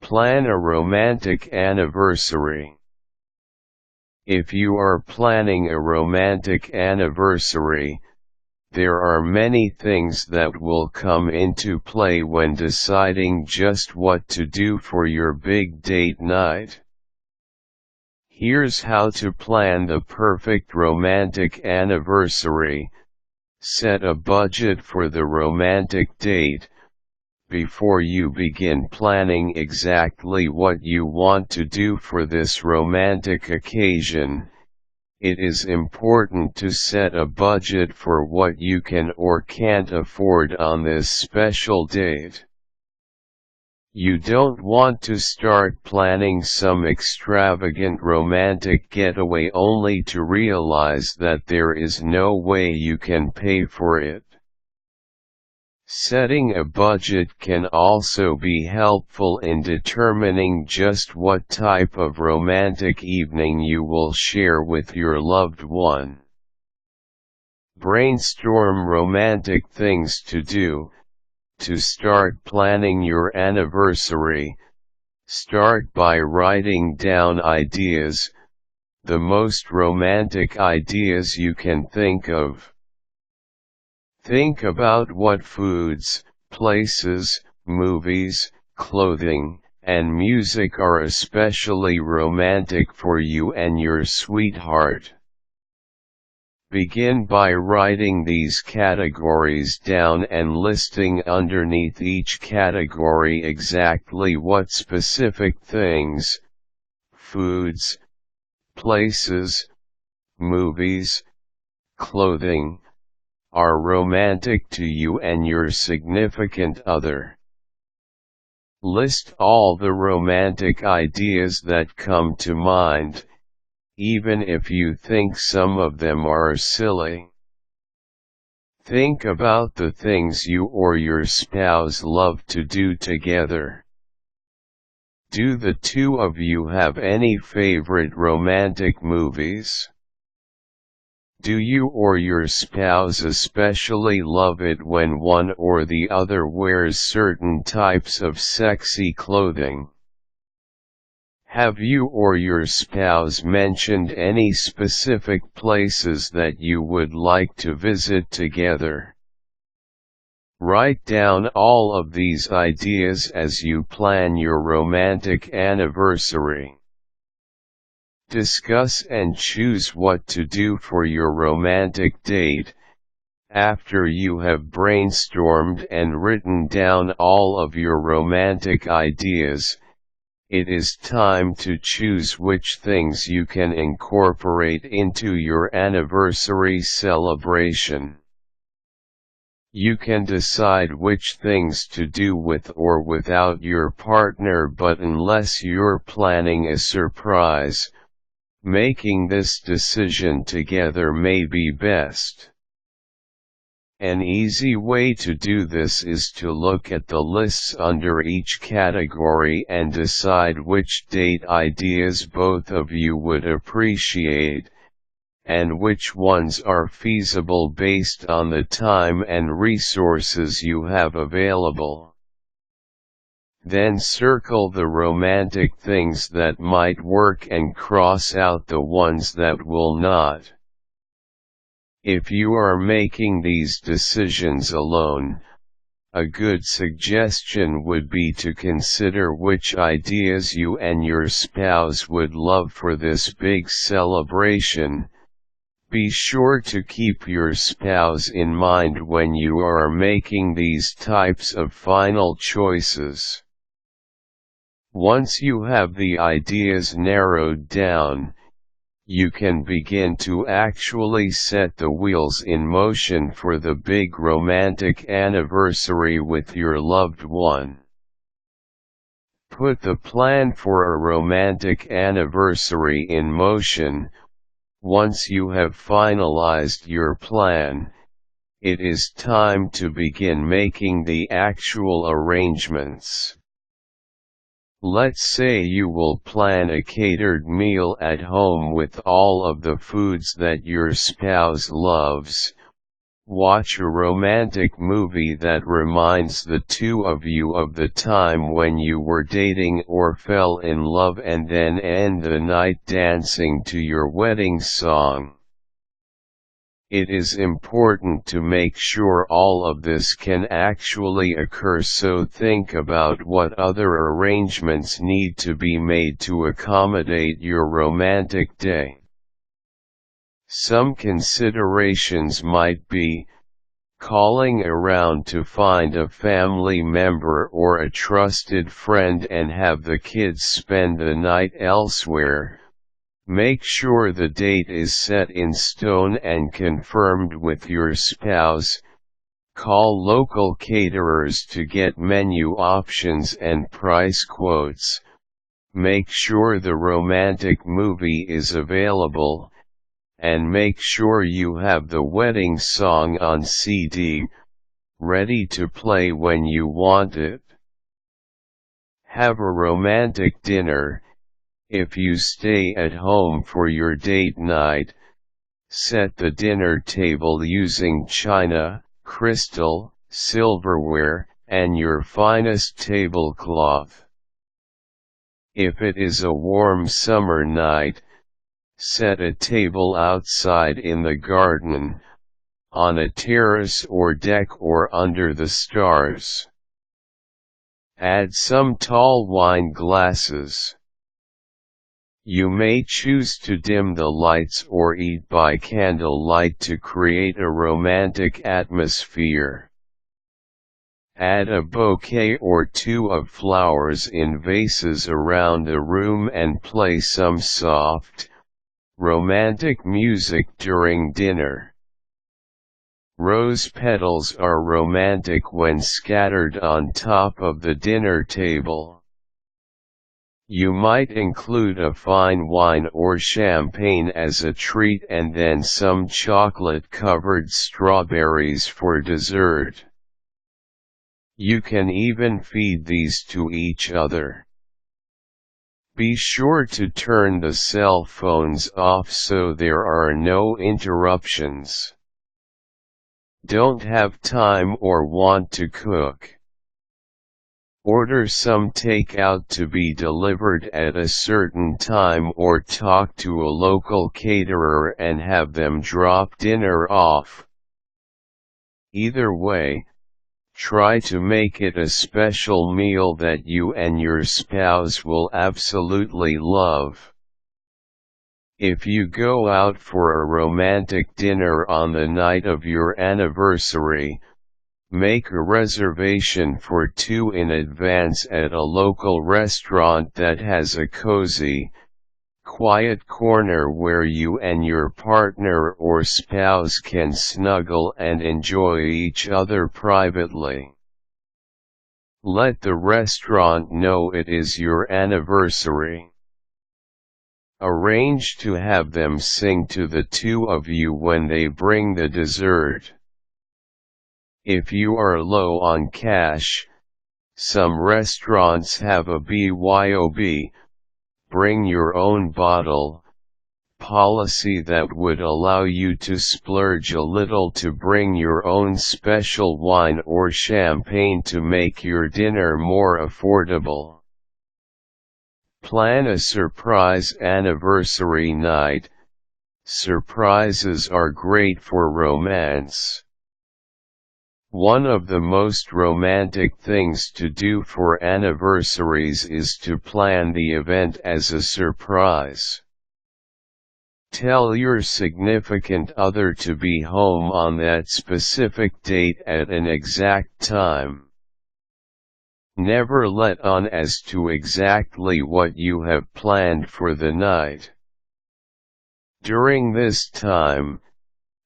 Plan a romantic anniversary. If you are planning a romantic anniversary, there are many things that will come into play when deciding just what to do for your big date night. Here's how to plan the perfect romantic anniversary. Set a budget for the romantic date. Before you begin planning exactly what you want to do for this romantic occasion, it is important to set a budget for what you can or can't afford on this special date. You don't want to start planning some extravagant romantic getaway only to realize that there is no way you can pay for it. Setting a budget can also be helpful in determining just what type of romantic evening you will share with your loved one. Brainstorm romantic things to do. To start planning your anniversary, start by writing down ideas, the most romantic ideas you can think of. Think about what foods, places, movies, clothing, and music are especially romantic for you and your sweetheart. Begin by writing these categories down and listing underneath each category exactly what specific things, foods, places, movies, clothing, are romantic to you and your significant other. List all the romantic ideas that come to mind, even if you think some of them are silly. Think about the things you or your spouse love to do together. Do the two of you have any favorite romantic movies? Do you or your spouse especially love it when one or the other wears certain types of sexy clothing? Have you or your spouse mentioned any specific places that you would like to visit together? Write down all of these ideas as you plan your romantic anniversary. Discuss and choose what to do for your romantic date. After you have brainstormed and written down all of your romantic ideas, it is time to choose which things you can incorporate into your anniversary celebration. You can decide which things to do with or without your partner, but unless you're planning a surprise, making this decision together may be best. An easy way to do this is to look at the lists under each category and decide which date ideas both of you would appreciate, and which ones are feasible based on the time and resources you have available. Then circle the romantic things that might work and cross out the ones that will not. If you are making these decisions alone, a good suggestion would be to consider which ideas you and your spouse would love for this big celebration. Be sure to keep your spouse in mind when you are making these types of final choices. Once you have the ideas narrowed down, you can begin to actually set the wheels in motion for the big romantic anniversary with your loved one. Put the plan for a romantic anniversary in motion. Once you have finalized your plan, it is time to begin making the actual arrangements. Let's say you will plan a catered meal at home with all of the foods that your spouse loves. Watch a romantic movie that reminds the two of you of the time when you were dating or fell in love, and then end the night dancing to your wedding song. It is important to make sure all of this can actually occur, so think about what other arrangements need to be made to accommodate your romantic day. Some considerations might be calling around to find a family member or a trusted friend and have the kids spend the night elsewhere. Make sure the date is set in stone and confirmed with your spouse. Call local caterers to get menu options and price quotes. Make sure the romantic movie is available, and make sure you have the wedding song on CD, ready to play when you want it. Have a romantic dinner. If you stay at home for your date night, set the dinner table using china, crystal, silverware, and your finest tablecloth. If it is a warm summer night, set a table outside in the garden, on a terrace or deck, or under the stars. Add some tall wine glasses. You may choose to dim the lights or eat by candlelight to create a romantic atmosphere. Add a bouquet or two of flowers in vases around the room and play some soft, romantic music during dinner. Rose petals are romantic when scattered on top of the dinner table. You might include a fine wine or champagne as a treat, and then some chocolate-covered strawberries for dessert. You can even feed these to each other. Be sure to turn the cell phones off so there are no interruptions. Don't have time or want to cook? Order some takeout to be delivered at a certain time, or talk to a local caterer and have them drop dinner off. Either way, try to make it a special meal that you and your spouse will absolutely love. If you go out for a romantic dinner on the night of your anniversary, make a reservation for two in advance at a local restaurant that has a cozy, quiet corner where you and your partner or spouse can snuggle and enjoy each other privately. Let the restaurant know it is your anniversary. Arrange to have them sing to the two of you when they bring the dessert. If you are low on cash, some restaurants have a BYOB, bring your own bottle, policy that would allow you to splurge a little to bring your own special wine or champagne to make your dinner more affordable. Plan a surprise anniversary night. Surprises are great for romance. One of the most romantic things to do for anniversaries is to plan the event as a surprise. Tell your significant other to be home on that specific date at an exact time. Never let on as to exactly what you have planned for the night. During this time,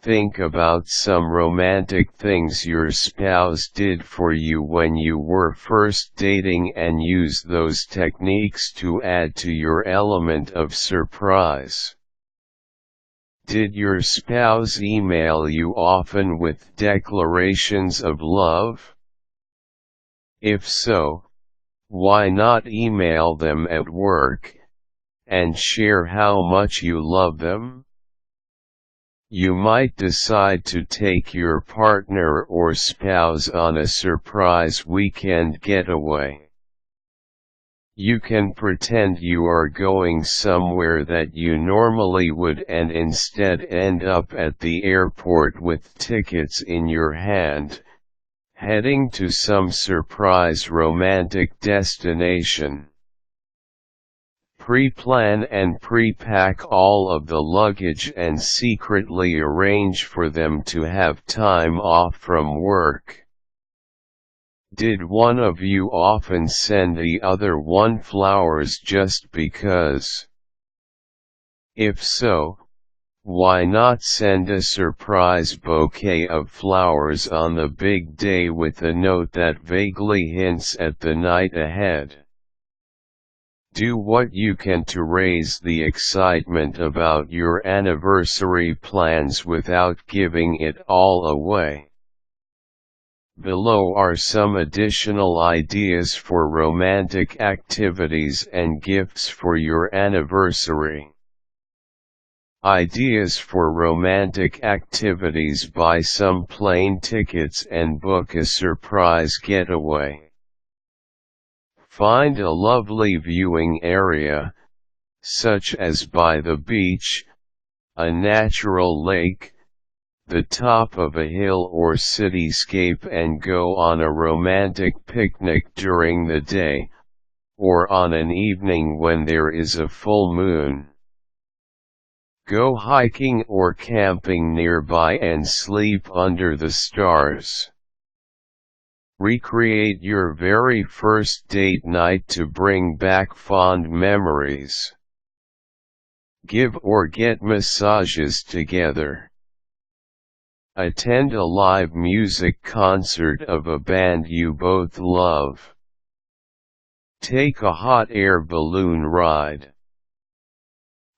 think about some romantic things your spouse did for you when you were first dating and use those techniques to add to your element of surprise. Did your spouse email you often with declarations of love? If so, why not email them at work, and share how much you love them? You might decide to take your partner or spouse on a surprise weekend getaway. You can pretend you are going somewhere that you normally would and instead end up at the airport with tickets in your hand, heading to some surprise romantic destination. Pre-plan and pre-pack all of the luggage and secretly arrange for them to have time off from work. Did one of you often send the other one flowers just because? If so, why not send a surprise bouquet of flowers on the big day with a note that vaguely hints at the night ahead? Do what you can to raise the excitement about your anniversary plans without giving it all away. Below are some additional ideas for romantic activities and gifts for your anniversary. Ideas for romantic activities: buy some plane tickets and book a surprise getaway. Find a lovely viewing area, such as by the beach, a natural lake, the top of a hill or cityscape, and go on a romantic picnic during the day, or on an evening when there is a full moon. Go hiking or camping nearby and sleep under the stars. Recreate your very first date night to bring back fond memories. Give or get massages together. Attend a live music concert of a band you both love. Take a hot air balloon ride.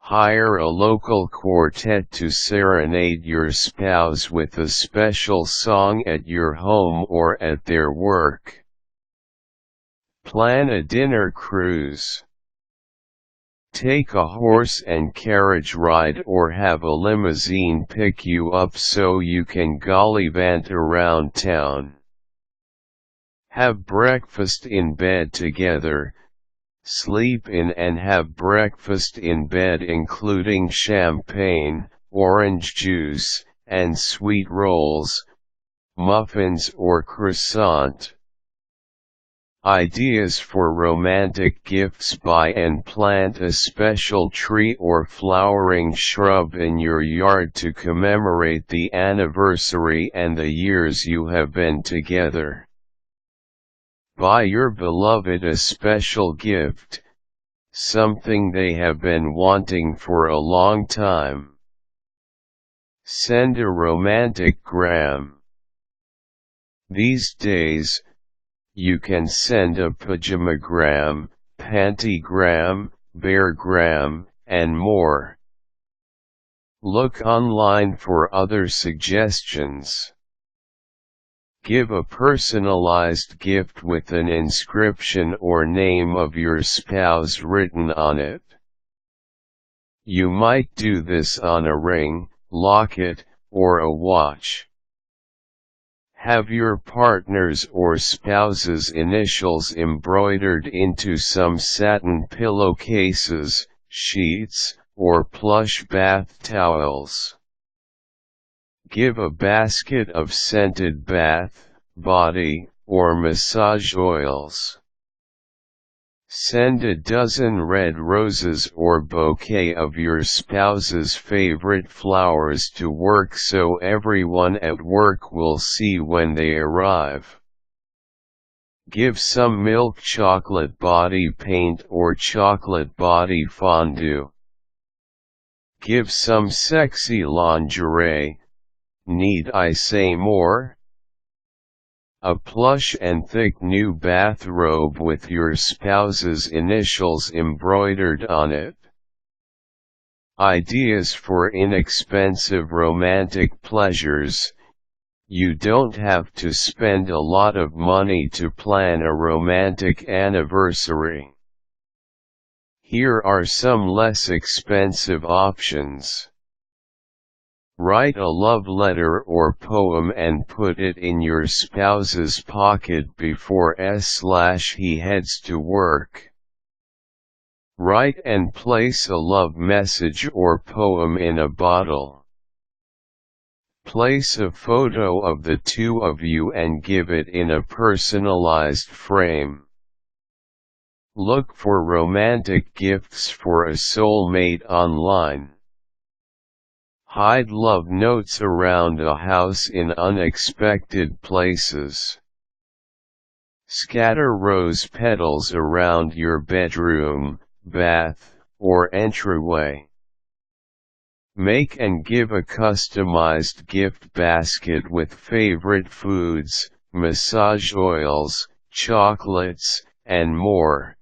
Hire a local quartet to serenade your spouse with a special song at your home or at their work. Plan a dinner cruise. Take a horse and carriage ride or have a limousine pick you up so you can gallivant around town. Have breakfast in bed together. Sleep in and have breakfast in bed, including champagne, orange juice, and sweet rolls, muffins or croissant. Ideas for romantic gifts: buy and plant a special tree or flowering shrub in your yard to commemorate the anniversary and the years you have been together. Buy your beloved a special gift, something they have been wanting for a long time. Send a romantic gram. These days, you can send a pajamagram, pantygram, beargram, and more. Look online for other suggestions. Give a personalized gift with an inscription or name of your spouse written on it. You might do this on a ring, locket, or a watch. Have your partner's or spouse's initials embroidered into some satin pillowcases, sheets, or plush bath towels. Give a basket of scented bath, body, or massage oils. Send a dozen red roses or bouquet of your spouse's favorite flowers to work so everyone at work will see when they arrive. Give some milk chocolate body paint or chocolate body fondue. Give some sexy lingerie. Need I say more? A plush and thick new bathrobe with your spouse's initials embroidered on it. Ideas for inexpensive romantic pleasures. You don't have to spend a lot of money to plan a romantic anniversary. Here are some less expensive options. Write a love letter or poem and put it in your spouse's pocket before he heads to work. Write and place a love message or poem in a bottle. Place a photo of the two of you and give it in a personalized frame. Look for romantic gifts for a soulmate online. Hide love notes around a house in unexpected places. Scatter rose petals around your bedroom, bath, or entryway. Make and give a customized gift basket with favorite foods, massage oils, chocolates, and more.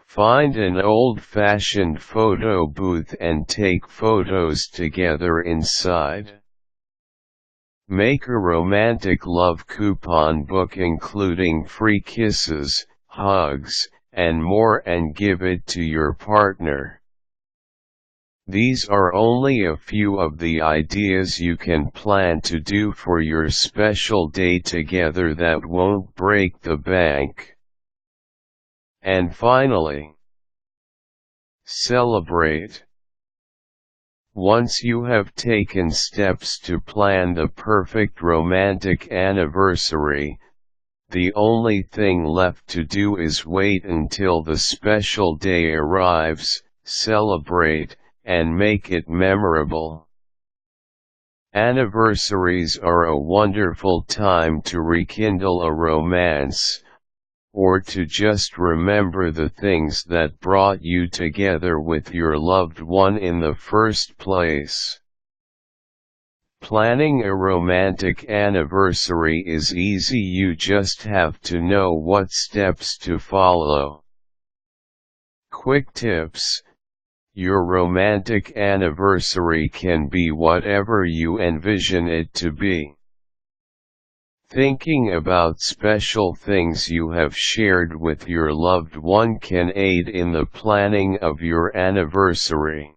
Find an old-fashioned photo booth and take photos together inside. Make a romantic love coupon book including free kisses, hugs, and more and give it to your partner. These are only a few of the ideas you can plan to do for your special day together that won't break the bank. And finally, celebrate. Once you have taken steps to plan the perfect romantic anniversary, the only thing left to do is wait until the special day arrives, celebrate, and make it memorable. Anniversaries are a wonderful time to rekindle a romance, or to just remember the things that brought you together with your loved one in the first place. Planning a romantic anniversary is easy, you just have to know what steps to follow. Quick tips: your romantic anniversary can be whatever you envision it to be. Thinking about special things you have shared with your loved one can aid in the planning of your anniversary.